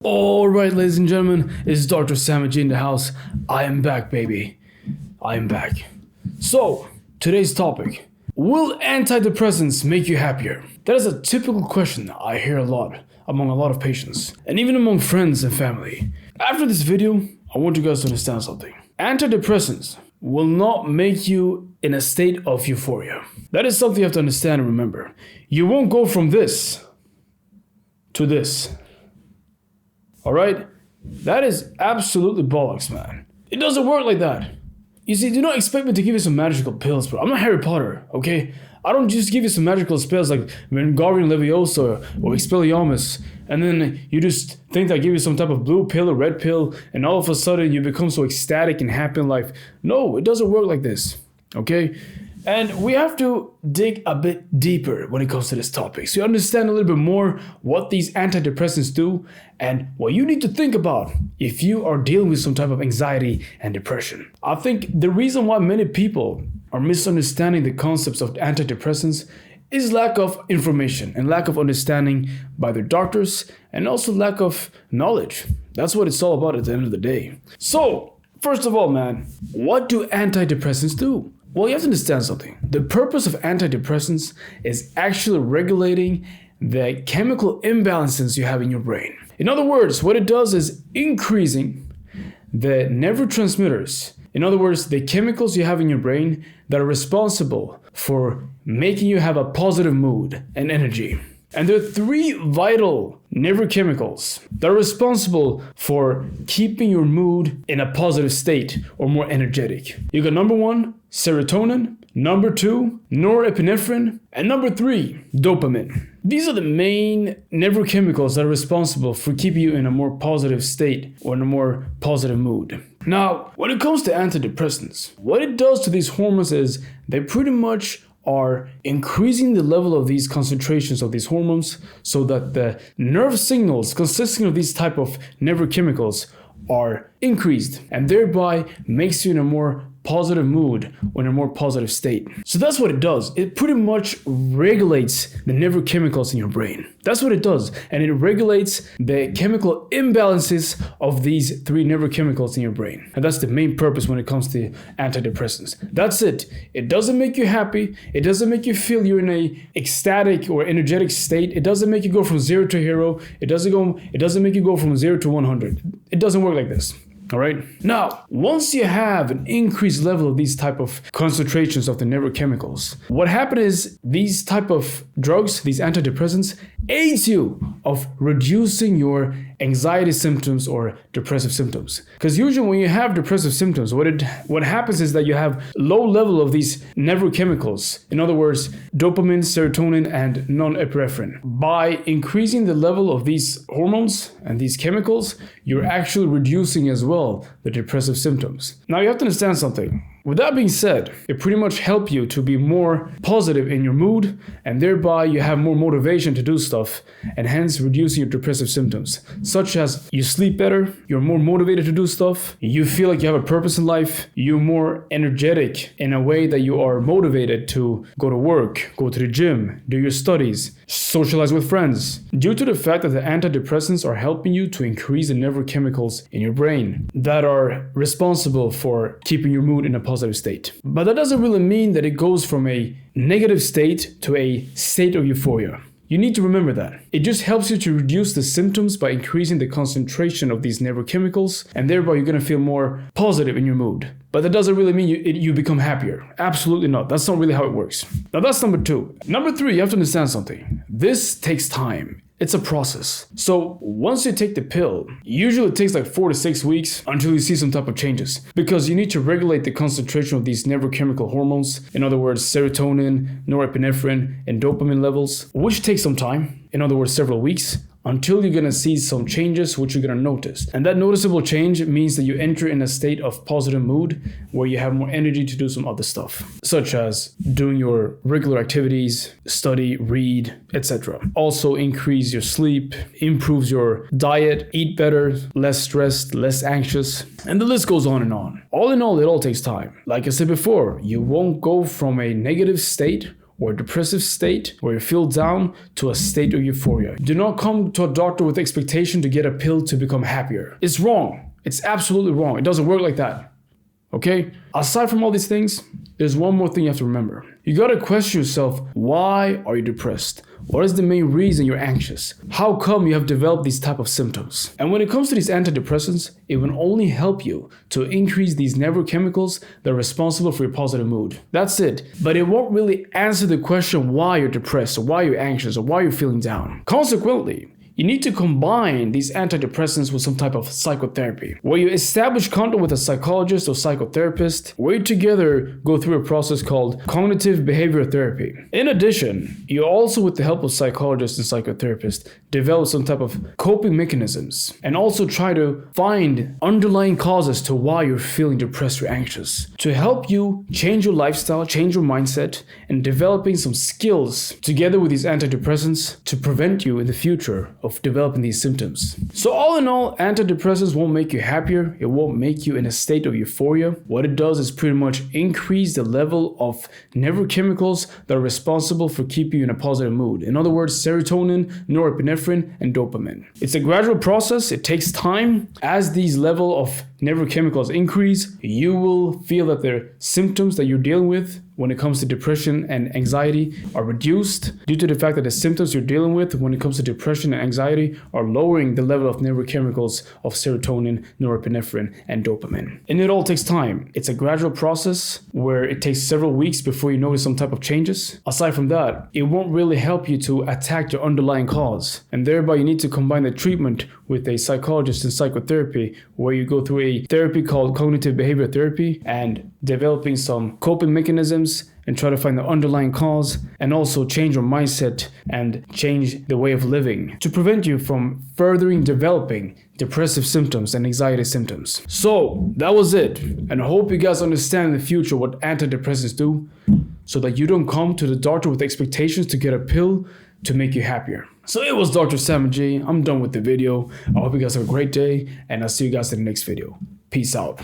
Alright, ladies and gentlemen, it's Dr.SammyG in the house. I am back, baby. I am back. So, today's topic. Will antidepressants make you happier? That is a typical question I hear a lot among a lot of patients, and even among friends and family. After this video, I want you guys to understand something. Antidepressants will not make you in a state of euphoria. That is something you have to understand and remember. You won't go from this to this. Alright? That is absolutely bollocks, man. It doesn't work like that. You see, do not expect me to give you some magical pills, bro. I'm not Harry Potter, okay? I don't just give you some magical spells like Wingardium Leviosa or Expelliarmus, and then you just think that I give you some type of blue pill or red pill, and all of a sudden you become so ecstatic and happy in life. No, it doesn't work like this, okay? And we have to dig a bit deeper when it comes to this topic, so you understand a little bit more what these antidepressants do and what you need to think about if you are dealing with some type of anxiety and depression. I think the reason why many people are misunderstanding the concepts of antidepressants is lack of information and lack of understanding by their doctors, and also lack of knowledge. That's what it's all about at the end of the day. So, first of all, man, what do antidepressants do? Well, you have to understand something. The purpose of antidepressants is actually regulating the chemical imbalances you have in your brain. In other words, what it does is increasing the neurotransmitters. In other words, the chemicals you have in your brain that are responsible for making you have a positive mood and energy. And there are three vital neurochemicals that are responsible for keeping your mood in a positive state or more energetic. You got number one, serotonin, number two, norepinephrine, and number three, dopamine. These are the main neurochemicals that are responsible for keeping you in a more positive state or in a more positive mood. Now, when it comes to antidepressants, what it does to these hormones is they pretty much are increasing the level of these concentrations of these hormones so that the nerve signals consisting of these type of neurochemicals are increased, and thereby makes you in a more positive mood or in a more positive state. So that's what it does. It pretty much regulates the neurochemicals in your brain. That's what it does. And it regulates the chemical imbalances of these three neurochemicals in your brain. And that's the main purpose when it comes to antidepressants. That's it. It doesn't make you happy. It doesn't make you feel you're in a ecstatic or energetic state. It doesn't make you go from 0 to hero. It doesn't make you go from 0 to 100. It doesn't work like this. All right. Now, once you have an increased level of these type of concentrations of the neurochemicals, what happens is these type of drugs, these antidepressants, aids you of reducing your anxiety symptoms or depressive symptoms. Because usually when you have depressive symptoms, what happens is that you have low level of these neurochemicals. In other words, dopamine, serotonin, and norepinephrine. By increasing the level of these hormones and these chemicals, you're actually reducing as well the depressive symptoms. Now you have to understand something. With that being said, it pretty much helps you to be more positive in your mood, and thereby you have more motivation to do stuff, and hence reducing your depressive symptoms, such as you sleep better, you're more motivated to do stuff, you feel like you have a purpose in life, you're more energetic in a way that you are motivated to go to work, go to the gym, do your studies, socialize with friends, due to the fact that the antidepressants are helping you to increase the neurochemicals in your brain that are responsible for keeping your mood in a positive state. But that doesn't really mean that it goes from a negative state to a state of euphoria. You need to remember that. It just helps you to reduce the symptoms by increasing the concentration of these neurochemicals, and thereby you're going to feel more positive in your mood. But that doesn't really mean you become happier. Absolutely not. That's not really how it works. Now that's number two. Number three, you have to understand something. This takes time. It's a process. So once you take the pill, usually it takes like 4 to 6 weeks until you see some type of changes, because you need to regulate the concentration of these neurochemical hormones. In other words, serotonin, norepinephrine, and dopamine levels, which takes some time. In other words, several weeks. Until you're going to see some changes which you're going to notice. And that noticeable change means that you enter in a state of positive mood where you have more energy to do some other stuff, such as doing your regular activities, study, read, etc. Also increase your sleep, improves your diet, eat better, less stressed, less anxious, and the list goes on and on. All in all, it all takes time. Like I said before, you won't go from a negative state or a depressive state where you feel down to a state of euphoria. Do not come to a doctor with expectation to get a pill to become happier. It's wrong. It's absolutely wrong. It doesn't work like that. Okay? Aside from all these things, there's one more thing you have to remember. You gotta question yourself, why are you depressed? What is the main reason you're anxious? How come you have developed these type of symptoms? And when it comes to these antidepressants, it will only help you to increase these neurochemicals that are responsible for your positive mood. That's it. But it won't really answer the question why you're depressed, or why you're anxious, or why you're feeling down. Consequently, you need to combine these antidepressants with some type of psychotherapy, where you establish contact with a psychologist or psychotherapist, where you together go through a process called cognitive behavioral therapy. In addition, you also, with the help of psychologists and psychotherapists, develop some type of coping mechanisms, and also try to find underlying causes to why you're feeling depressed or anxious, to help you change your lifestyle, change your mindset, and developing some skills together with these antidepressants to prevent you in the future of developing these symptoms. So all in all, antidepressants won't make you happier. It won't make you in a state of euphoria. What it does is pretty much increase the level of neurochemicals that are responsible for keeping you in a positive mood. In other words, serotonin, norepinephrine, and dopamine. It's a gradual process. It takes time. As these level of neurochemicals increase, you will feel that the symptoms that you're dealing with when it comes to depression and anxiety are reduced due to the fact that the symptoms you're dealing with when it comes to depression and anxiety are lowering the level of neurochemicals of serotonin, norepinephrine, and dopamine. And it all takes time. It's a gradual process where it takes several weeks before you notice some type of changes. Aside from that, it won't really help you to attack your underlying cause. And thereby you need to combine the treatment with a psychologist and psychotherapy, where you go through a therapy called cognitive behavioral therapy and developing some coping mechanisms and try to find the underlying cause, and also change your mindset and change the way of living to prevent you from furthering developing depressive symptoms and anxiety symptoms. So that was it, and I hope you guys understand in the future what antidepressants do, so that you don't come to the doctor with expectations to get a pill to make you happier. So it was Dr. Sammy G. I'm done with the video. I hope you guys have a great day, and I'll see you guys in the next video. Peace out.